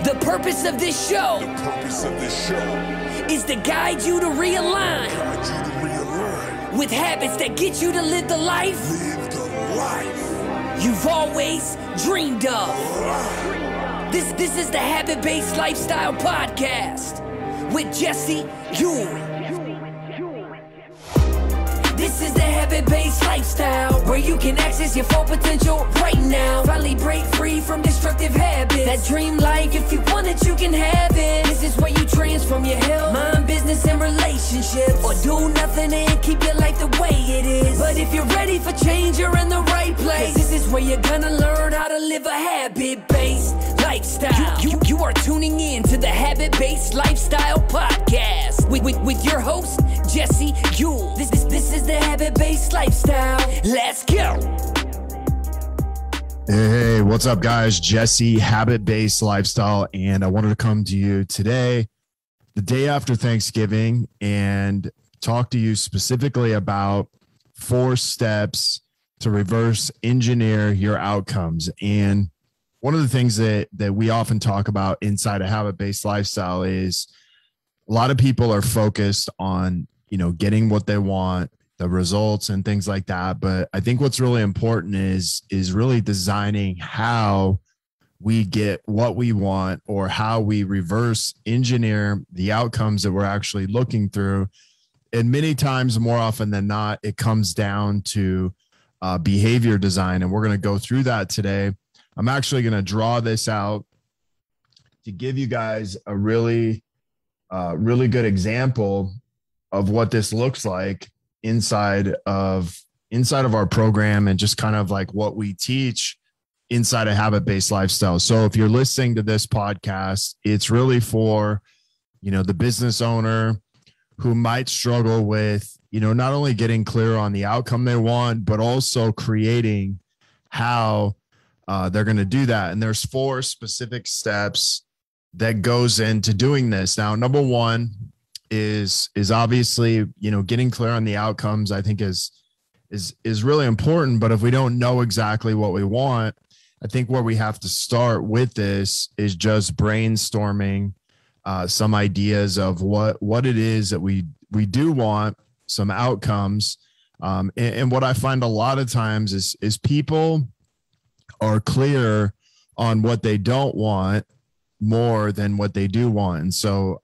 The purpose of this show is to guide you to realign with habits that get you to live the life you've always dreamed of. This is the Habit-Based Lifestyle Podcast with Jesse Ewing. This is the Habit-Based Lifestyle, where you can access your full potential right now. Finally break free from destructive habits. That dream life, if you want it, you can have it. This is where you transform your health, mind, business, and relationships. Or do nothing and keep your life the way it is. But if you're ready for change, you're in the right place. This is where you're gonna learn how to live a habit-based lifestyle. You are tuning in to the Habit-Based Lifestyle Podcast with your host, Jesse Ewing. This is the Habit-Based Lifestyle. Let's go. Hey, what's up, guys? Jesse, Habit-Based Lifestyle, and I wanted to come to you today, the day after Thanksgiving, and talk to you specifically about 4 steps to reverse engineer your outcomes. And one of the things that we often talk about inside a habit-based lifestyle is a lot of people are focused on, getting what they want, the results and things like that. But I think what's really important is really designing how we get what we want, or how we reverse engineer the outcomes that we're actually looking through. And many times, more often than not, it comes down to behavior design. And we're going to go through that today. I'm actually going to draw this out to give you guys a really good example of what this looks like inside of our program, and just kind of like what we teach inside a habit-based lifestyle. So if you're listening to this podcast, it's really for, the business owner who might struggle with, not only getting clear on the outcome they want, but also creating how they're going to do that. And there's 4 specific steps that goes into doing this. Now, number 1 is obviously, getting clear on the outcomes, I think is really important. But if we don't know exactly what we want, I think where we have to start with this is just brainstorming some ideas of what it is that we do want, some outcomes. And what I find a lot of times is people are clear on what they don't want more than what they do want. And so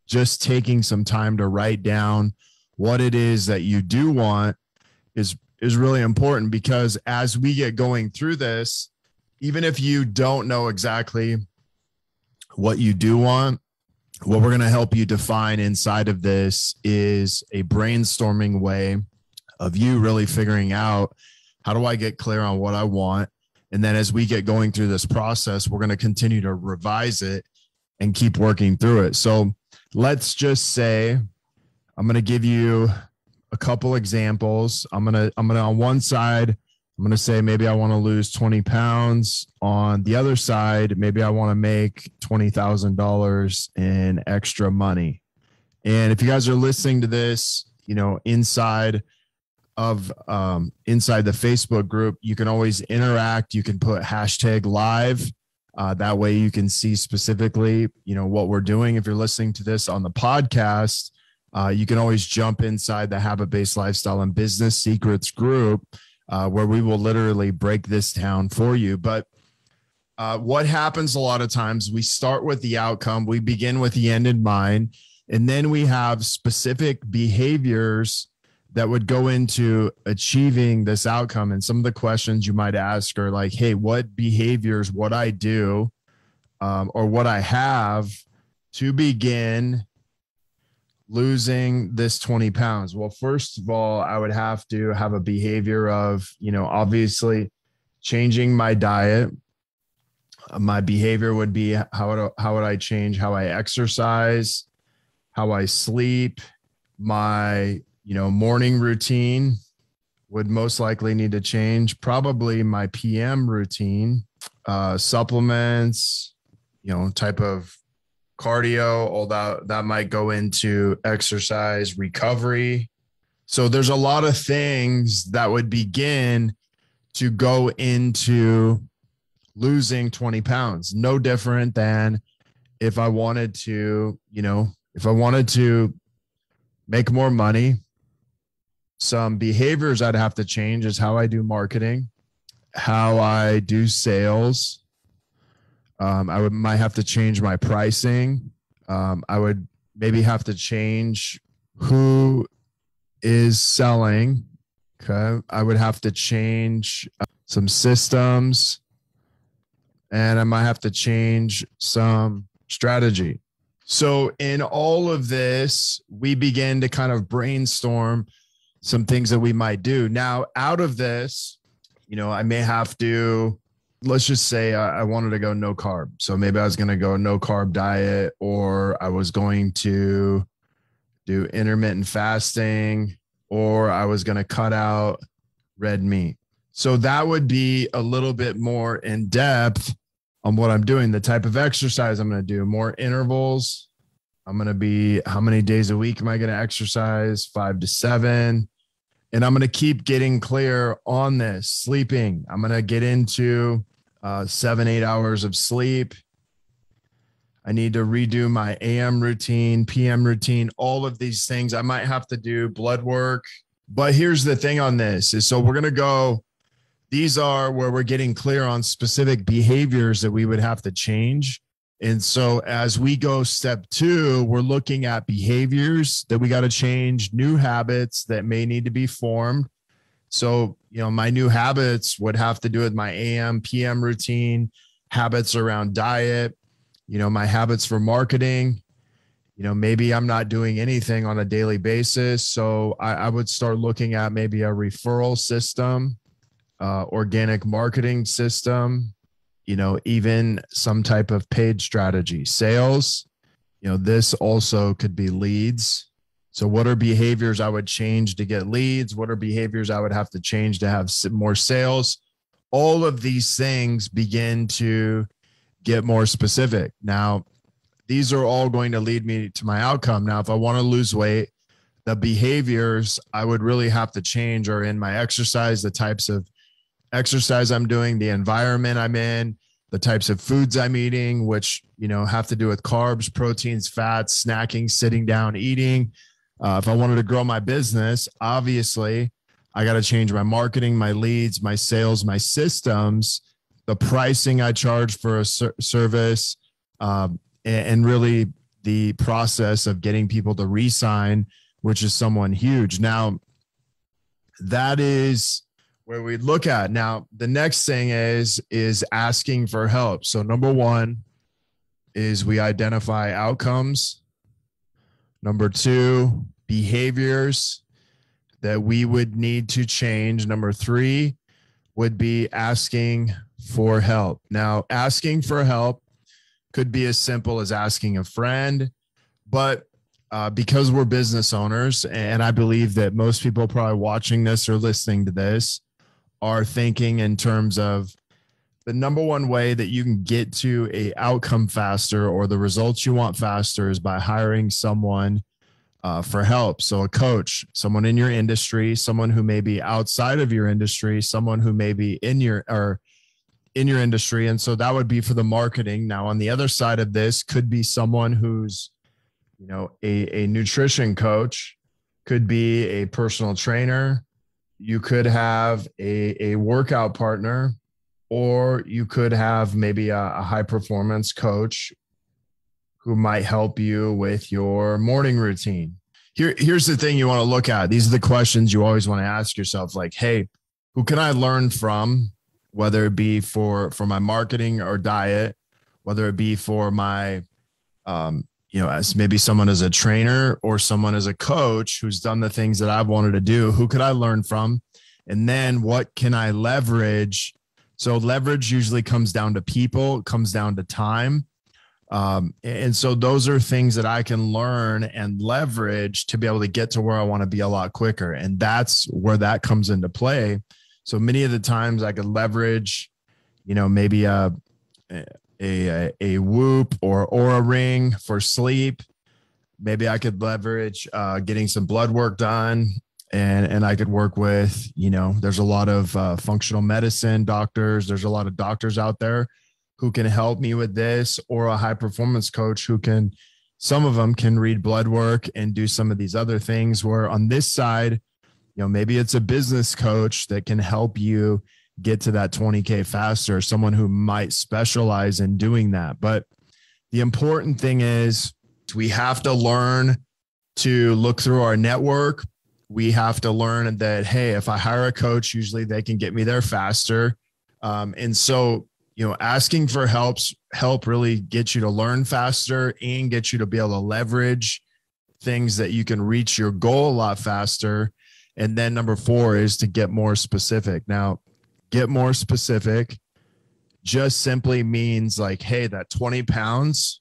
just taking some time to write down what it is that you do want is really important, because as we get going through this, even if you don't know exactly what you do want, what we're going to help you define inside of this is a brainstorming way of you really figuring out, how do I get clear on what I want? And then as we get going through this process, we're going to continue to revise it and keep working through it. So let's just say, I'm going to give you a couple examples. I'm going to on one side, I'm going to say maybe I want to lose 20 pounds. On the other side, maybe I want to make $20,000 in extra money. And if you guys are listening to this, inside the Facebook group, you can always interact. You can put #live. That way you can see specifically, what we're doing. If you're listening to this on the podcast, you can always jump inside the Habit-Based Lifestyle and Business Secrets group, where we will literally break this down for you. But what happens a lot of times, we start with the outcome, we begin with the end in mind, and then we have specific behaviors that would go into achieving this outcome. And some of the questions you might ask are like, hey, what behaviors would I do or what I have to begin losing this 20 pounds? Well, first of all, I would have to have a behavior of, obviously changing my diet. My behavior would be how would I change how I exercise, how I sleep. My morning routine would most likely need to change. Probably my PM routine, supplements, type of cardio, all that might go into exercise recovery. So there's a lot of things that would begin to go into losing 20 pounds. No different than if I wanted to, if I wanted to make more money, some behaviors I'd have to change is how I do marketing, how I do sales. Might have to change my pricing. I would maybe have to change who is selling. Okay. I would have to change some systems, and I might have to change some strategy. So in all of this, we begin to kind of brainstorm some things that we might do. Now, out of this, I may have to, let's just say I wanted to go no carb. So maybe I was going to go no carb diet, or I was going to do intermittent fasting, or I was going to cut out red meat. So that would be a little bit more in depth on what I'm doing, the type of exercise I'm going to do, more intervals. I'm going to be, how many days a week am I going to exercise? 5 to 7. And I'm going to keep getting clear on this. Sleeping, I'm going to get into 7-8 hours of sleep. I need to redo my AM routine, PM routine, all of these things. I might have to do blood work. But here's the thing on this is, so we're going to go, these are where we're getting clear on specific behaviors that we would have to change. And so as we go step 2, we're looking at behaviors that we got to change, new habits that may need to be formed. So, my new habits would have to do with my AM, PM routine, habits around diet, my habits for marketing. Maybe I'm not doing anything on a daily basis. So I would start looking at maybe a referral system, organic marketing system, even some type of paid strategy, sales. This also could be leads. So what are behaviors I would change to get leads? What are behaviors I would have to change to have more sales? All of these things begin to get more specific. Now, these are all going to lead me to my outcome. Now, if I want to lose weight, the behaviors I would really have to change are in my exercise, the types of exercise I'm doing, the environment I'm in, the types of foods I'm eating, which, have to do with carbs, proteins, fats, snacking, sitting down, eating. If I wanted to grow my business, obviously I got to change my marketing, my leads, my sales, my systems, the pricing I charge for a service, and really the process of getting people to re-sign, which is someone huge. Now, that is where we look at. Now, the next thing is asking for help. So number 1 is we identify outcomes. Number 2, behaviors that we would need to change. Number 3 would be asking for help. Now, asking for help could be as simple as asking a friend, but because we're business owners, and I believe that most people probably watching this or listening to this are thinking in terms of the number one way that you can get to a outcome faster or the results you want faster is by hiring someone for help. So a coach, someone in your industry, someone who may be outside of your industry, someone who may be in your industry. And so that would be for the marketing. Now, on the other side of this could be someone who's, a nutrition coach, could be a personal trainer. You could have a workout partner, or you could have maybe a high performance coach who might help you with your morning routine. Here's the thing you want to look at. These are the questions you always want to ask yourself, like, hey, who can I learn from, whether it be for my marketing or diet, whether it be for my, as maybe someone as a trainer or someone as a coach who's done the things that I've wanted to do, who could I learn from? And then what can I leverage? So leverage usually comes down to people, it comes down to time. And so those are things that I can learn and leverage to be able to get to where I want to be a lot quicker. And that's where that comes into play. So many of the times I could leverage, maybe a Whoop or Aura Ring for sleep. Maybe I could leverage getting some blood work done, and I could work with, there's a lot of functional medicine doctors. There's a lot of doctors out there who can help me with this, or a high performance coach who can, some of them can read blood work and do some of these other things, where on this side, maybe it's a business coach that can help you get to that 20K faster, someone who might specialize in doing that. But the important thing is we have to learn to look through our network. We have to learn that, hey, if I hire a coach, usually they can get me there faster. And so, asking for help really gets you to learn faster and get you to be able to leverage things that you can reach your goal a lot faster. And then number 4 is to get more specific. Now, get more specific just simply means like, hey, that 20 pounds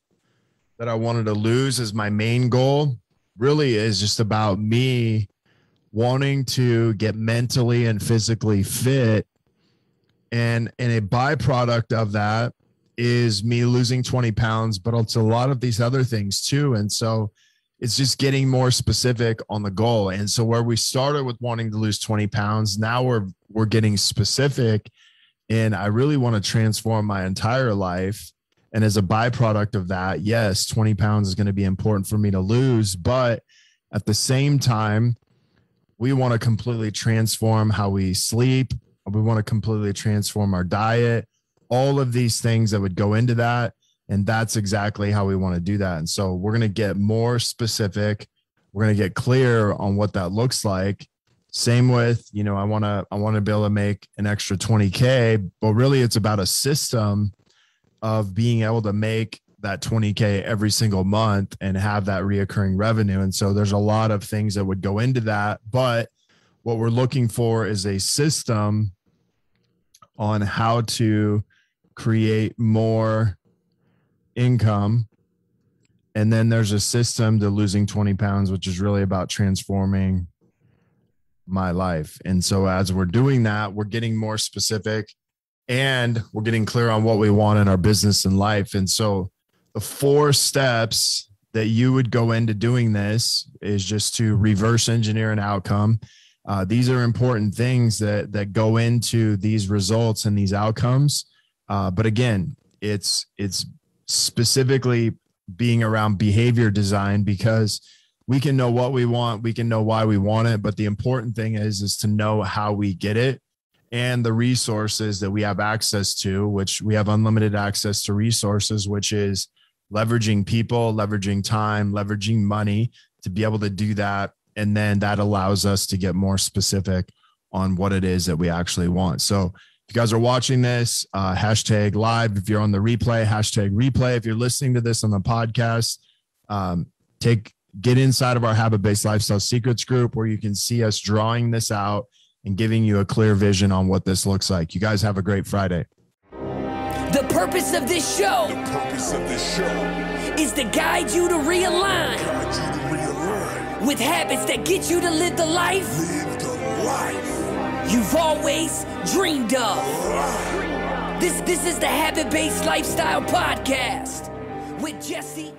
that I wanted to lose is my main goal, really is just about me wanting to get mentally and physically fit. And a byproduct of that is me losing 20 pounds, but it's a lot of these other things too. And so it's just getting more specific on the goal. And so where we started with wanting to lose 20 pounds, now we're getting specific, and I really want to transform my entire life. And as a byproduct of that, yes, 20 pounds is going to be important for me to lose, but at the same time, we want to completely transform how we sleep. We want to completely transform our diet, all of these things that would go into that. And that's exactly how we want to do that. And so we're going to get more specific. We're going to get clear on what that looks like. Same with, I want to be able to make an extra 20K, but really it's about a system of being able to make that 20K every single month and have that reoccurring revenue. And so there's a lot of things that would go into that, but what we're looking for is a system on how to create more income. And then there's a system to losing 20 pounds, which is really about transforming my life. And so as we're doing that, we're getting more specific and we're getting clear on what we want in our business and life. And so the 4 steps that you would go into doing this is just to reverse engineer an outcome. These are important things that go into these results and these outcomes. But again, it's specifically being around behavior design, because we can know what we want. We can know why we want it. But the important thing is to know how we get it and the resources that we have access to, which we have unlimited access to resources, which is leveraging people, leveraging time, leveraging money to be able to do that. And then that allows us to get more specific on what it is that we actually want. So if you guys are watching this, hashtag live. If you're on the replay, hashtag replay. If you're listening to this on the podcast, get inside of our Habit-Based Lifestyle Secrets group where you can see us drawing this out and giving you a clear vision on what this looks like. You guys have a great Friday. The purpose of this show is to guide you to realign with habits that get you to live the life you've always dreamed of. This is the Habit-Based Lifestyle Podcast with Jesse